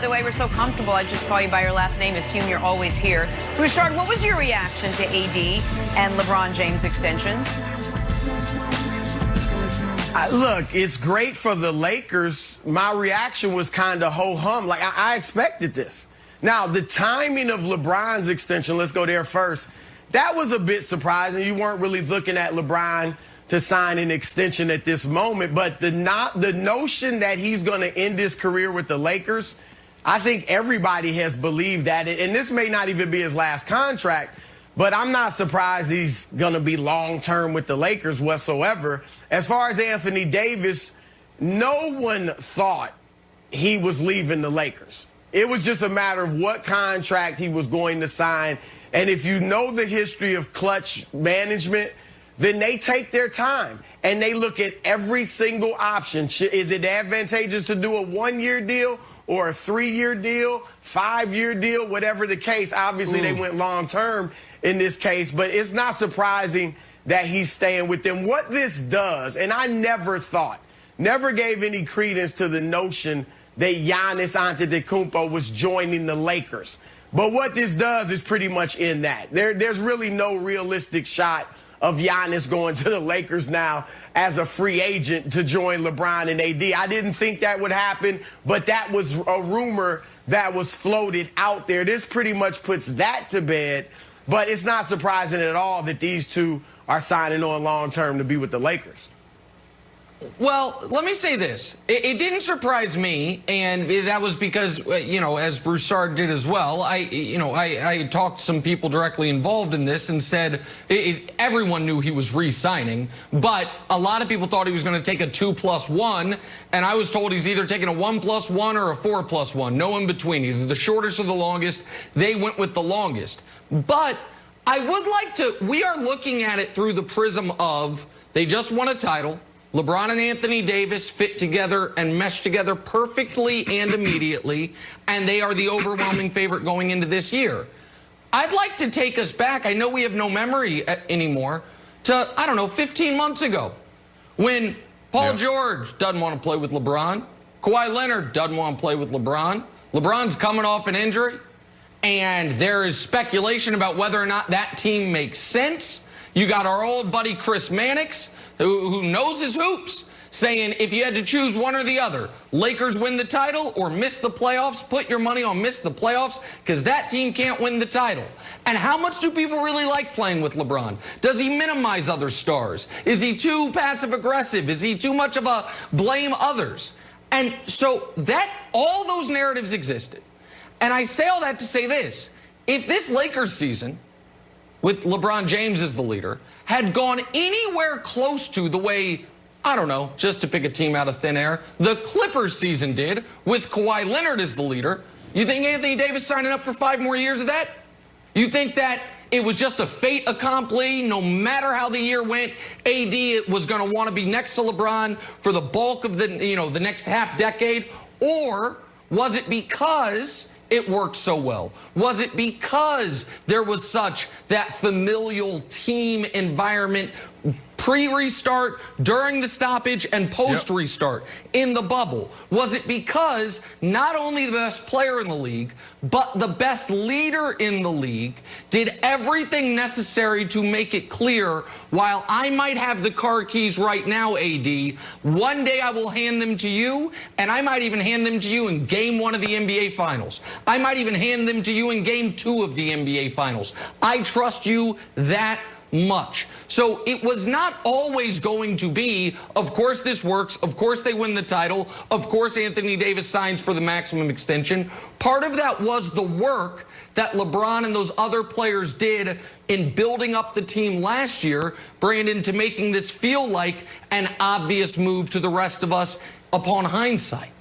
the way, we're so comfortable. I just call you by your last name. Assume you're always here. Broussard, what was your reaction to AD and LeBron James extensions? Look, it's great for the Lakers. My reaction was kind of ho-hum. Like, I expected this. Now, the timing of LeBron's extension, let's go there first, that was a bit surprising. You weren't really looking at LeBron to sign an extension at this moment. But the notion that he's going to end his career with the Lakers, I think everybody has believed that. And this may not even be his last contract. But I'm not surprised he's going to be long-term with the Lakers whatsoever. As far as Anthony Davis, no one thought he was leaving the Lakers. It was just a matter of what contract he was going to sign. And if you know the history of Klutch management, then they take their time and they look at every single option. Is it advantageous to do a one-year deal or a 3-year deal, 5-year deal, whatever the case? Obviously, they went long-term in this case, but it's not surprising that he's staying with them. What this does, and I never gave any credence to the notion that Giannis Antetokounmpo was joining the Lakers. But what this does is pretty much in that. There's really no realistic shot of Giannis going to the Lakers now as a free agent to join LeBron and AD. I didn't think that would happen, but that was a rumor that was floated out there. This pretty much puts that to bed. But it's not surprising at all that these two are signing on long-term to be with the Lakers. Well, let me say this. It didn't surprise me, and that was because, you know, as Broussard did as well, I talked to some people directly involved in this and said everyone knew he was re-signing, but a lot of people thought he was going to take a 2+1, and I was told he's either taking a 1+1 or a 4+1, no in between, either the shortest or the longest. They went with the longest. But I would like to, we are looking at it through the prism of they just won a title. LeBron and Anthony Davis fit together and mesh together perfectly and immediately, and they are the overwhelming favorite going into this year. I'd like to take us back, I know we have no memory anymore, to, I don't know, 15 months ago, when Paul George doesn't want to play with LeBron, Kawhi Leonard doesn't want to play with LeBron, LeBron's coming off an injury, and there is speculation about whether or not that team makes sense. You got our old buddy Chris Mannix, who knows his hoops, saying if you had to choose one or the other, Lakers win the title or miss the playoffs, put your money on miss the playoffs, because that team can't win the title. And how much do people really like playing with LeBron? Does he minimize other stars? Is he too passive-aggressive? Is he too much of a blame others? And so that, all those narratives existed. And I say all that to say this. If this Lakers season, with LeBron James as the leader, had gone anywhere close to the way, I don't know, just to pick a team out of thin air, the Clippers season did with Kawhi Leonard as the leader, you think Anthony Davis signing up for 5 more years of that? You think that it was just a fait accompli, no matter how the year went, AD was going to want to be next to LeBron for the bulk of the, the next half decade? Or was it because it worked so well? Was it because there was such that familial team environment pre-restart, during the stoppage, and post-restart in the bubble? Was it because not only the best player in the league, but the best leader in the league did everything necessary to make it clear, while I might have the car keys right now, AD, one day I will hand them to you, and I might even hand them to you in Game 1 of the NBA Finals. I might even hand them to you in Game 2 of the NBA Finals. I trust you that much. So it was not always going to be, of course this works, of course they win the title, of course Anthony Davis signs for the maximum extension. Part of that was the work that LeBron and those other players did in building up the team last year, Brandon, to making this feel like an obvious move to the rest of us upon hindsight.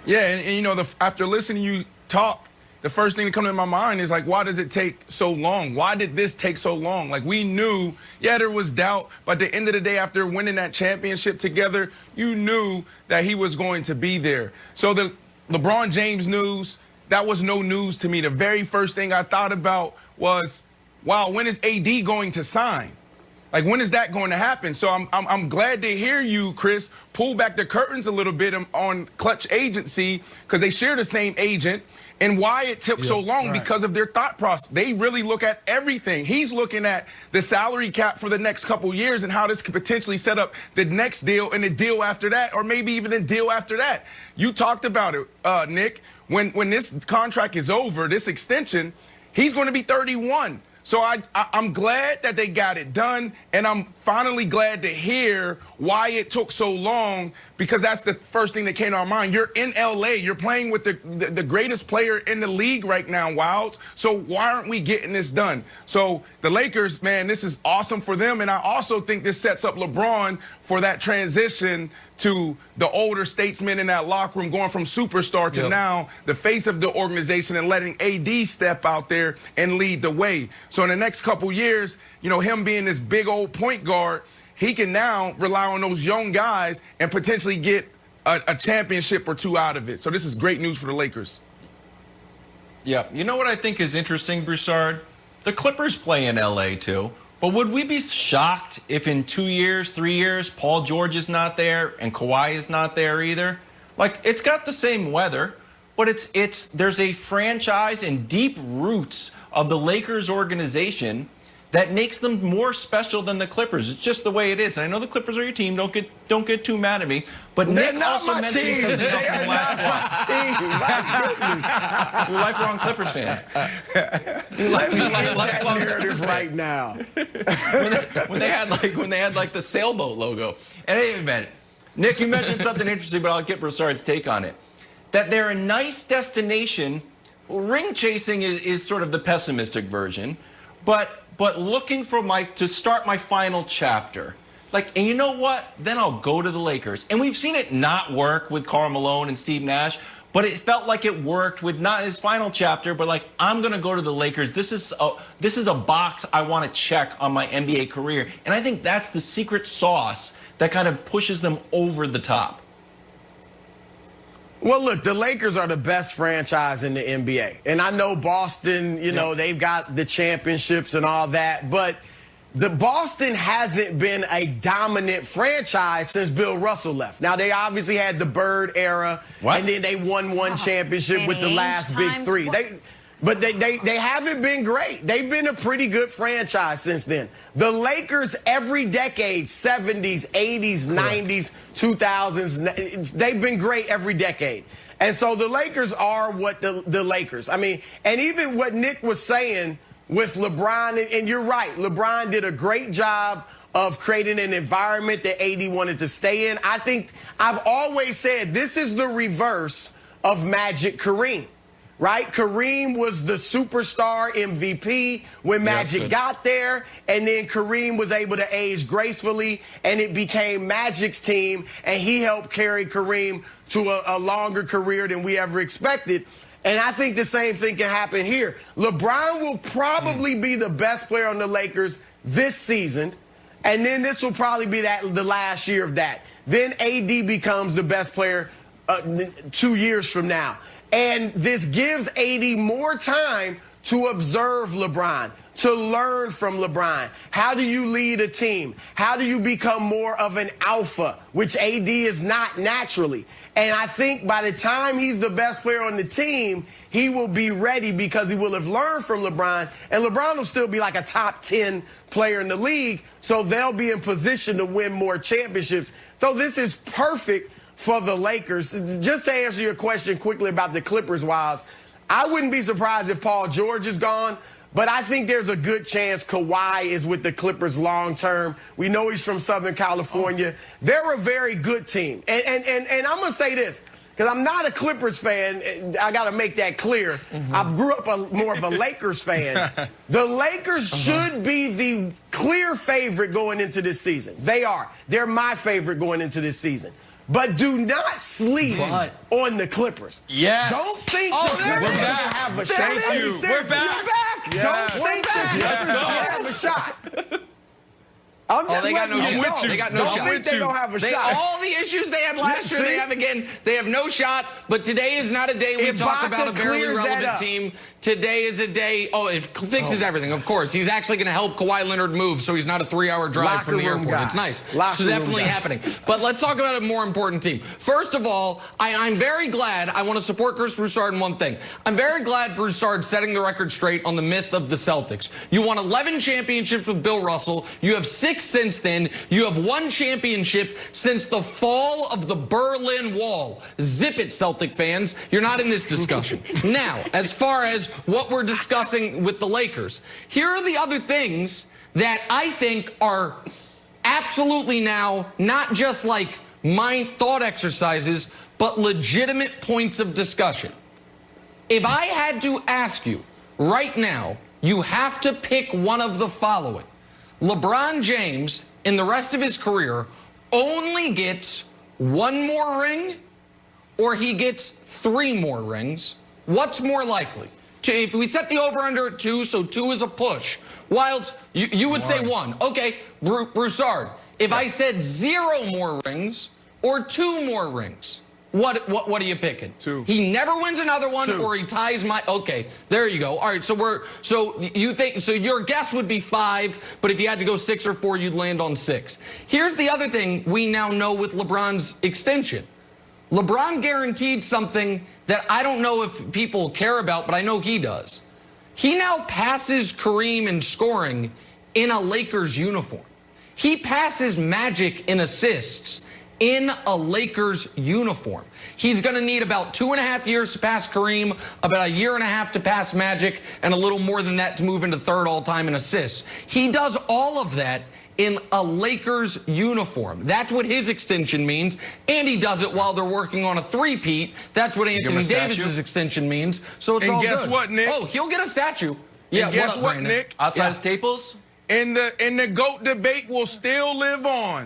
Yeah, and after listening to you talk, the first thing that comes to my mind is, like, why does it take so long? Why did this take so long? Like, we knew, yeah, there was doubt, but at the end of the day, after winning that championship together, you knew that he was going to be there. So the LeBron James news, that was no news to me. The very first thing I thought about was, wow, when is AD going to sign? Like, when is that going to happen? So I'm glad to hear you, Chris, pull back the curtains a little bit on Clutch Agency, because they share the same agent, and why it took so long because of their thought process. They really look at everything. He's looking at the salary cap for the next couple years and how this could potentially set up the next deal and the deal after that, or maybe even the deal after that. You talked about it, Nick. When this contract is over, this extension, he's going to be 31. So I'm glad that they got it done, and I'm finally glad to hear why it took so long, because that's the first thing that came to our mind. You're in L.A. You're playing with the greatest player in the league right now, Wilds. So why aren't we getting this done? So the Lakers, man, this is awesome for them, and I also think this sets up LeBron for that transition to the older statesman in that locker room, going from superstar to now the face of the organization, and letting AD step out there and lead the way. So in the next couple years, you know, him being this big old point guard, he can now rely on those young guys and potentially get a championship or two out of it. So this is great news for the Lakers. Yeah, you know what I think is interesting, Broussard? The Clippers play in LA too. But would we be shocked if in 2 years, 3 years, Paul George is not there and Kawhi is not there either? Like, it's got the same weather, but there's a franchise and deep roots of the Lakers organization that makes them more special than the Clippers. It's just the way it is. And I know the Clippers are your team. Don't get too mad at me. But They're Nick also mentioned something else in the last block. You're a lifelong Clippers fan. Let me get that narrative right now. when they had like the sailboat logo. In any event, Nick, you mentioned something interesting, but I'll get Broussard's take on it. That they're a nice destination. Ring chasing is sort of the pessimistic version, but looking for to start my final chapter. Like, and you know what? Then I'll go to the Lakers. And we've seen it not work with Karl Malone and Steve Nash, but it felt like it worked with not his final chapter, but like, I'm going to go to the Lakers. This is a box I want to check on my NBA career. And I think that's the secret sauce that kind of pushes them over the top. Well, look, the Lakers are the best franchise in the NBA. And I know Boston, you know, they've got the championships and all that. But the Boston hasn't been a dominant franchise since Bill Russell left. Now, they obviously had the Bird era. And then they won one championship with the last big three. But they haven't been great. They've been a pretty good franchise since then. The Lakers, every decade, 70s, 80s, 90s, 2000s, they've been great every decade. And so the Lakers are what the Lakers. I mean, and even what Nick was saying with LeBron, and you're right, LeBron did a great job of creating an environment that AD wanted to stay in. I think I've always said this is the reverse of Magic Kareem. Right? Kareem was the superstar MVP when Magic got there, and then Kareem was able to age gracefully, and it became Magic's team, and he helped carry Kareem to a longer career than we ever expected. And I think the same thing can happen here. LeBron will probably be the best player on the Lakers this season, and then this will probably be the last year of that. Then AD becomes the best player 2 years from now. And this gives AD more time to observe LeBron, to learn from LeBron. How do you lead a team? How do you become more of an alpha, which AD is not naturally? And I think by the time he's the best player on the team, he will be ready because he will have learned from LeBron. And LeBron will still be like a top 10 player in the league, so they'll be in position to win more championships. So this is perfect for the Lakers. Just to answer your question quickly about the Clippers, Wilds, I wouldn't be surprised if Paul George is gone, but I think there's a good chance Kawhi is with the Clippers long term. We know he's from Southern California. They're a very good team. And I'm going to say this, because I'm not a Clippers fan. I got to make that clear. I grew up more of a Lakers fan. The Lakers should be the clear favorite going into this season. They are. They're my favorite going into this season. But do not sleep on the Clippers. Yes. Don't think the Clippers have a shot. Thank you. We're back. Yes. Don't think the Clippers have a shot. I'm just they got no letting you shot. know. They got no Don't shot. think they don't have a shot. All the issues they had last year, they have again. They have no shot. But today is not a day we talk about a barely relevant team. Today is a day. Oh, it fixes everything. Of course, he's actually going to help Kawhi Leonard move, so he's not a 3-hour drive from the airport. Guy. It's nice. Locker so definitely happening. But let's talk about a more important team. First of all, I'm very glad. I want to support Chris Broussard in one thing. I'm very glad Broussard's setting the record straight on the myth of the Celtics. You won 11 championships with Bill Russell. You have 6 since then. You have 1 championship since the fall of the Berlin Wall. Zip it, Celtic fans. You're not in this discussion. Now, as far as what we're discussing with the Lakers, here are the other things that I think are absolutely now not just like mind thought exercises, but legitimate points of discussion. If I had to ask you right now, you have to pick one of the following. LeBron James, in the rest of his career, only gets 1 more ring, or he gets 3 more rings. What's more likely? If we set the over-under at 2, so 2 is a push. Wilds, you would say 1. Okay, Broussard, if I said 0 more rings or 2 more rings, what are you picking? 2. He never wins another one, 2. or he ties my. Okay, there you go. All right, so you think so? Your guess would be 5, but if you had to go 6 or 4, you'd land on 6. Here's the other thing we now know with LeBron's extension. LeBron guaranteed something that I don't know if people care about, but I know he does. He now passes Kareem in scoring in a Lakers uniform. He passes Magic in assists in a Lakers uniform. He's going to need about 2.5 years to pass Kareem, about 1.5 years to pass Magic, and a little more than that to move into 3rd all-time in assists. He does all of that in a Lakers uniform. That's what his extension means, and he does it while they're working on a 3-peat. That's what Anthony Davis's extension means, so it's all good. And guess what, Nick? Oh, he'll get a statue. Yeah, and guess what, Nick? Outside of Staples? And the GOAT debate will still live on.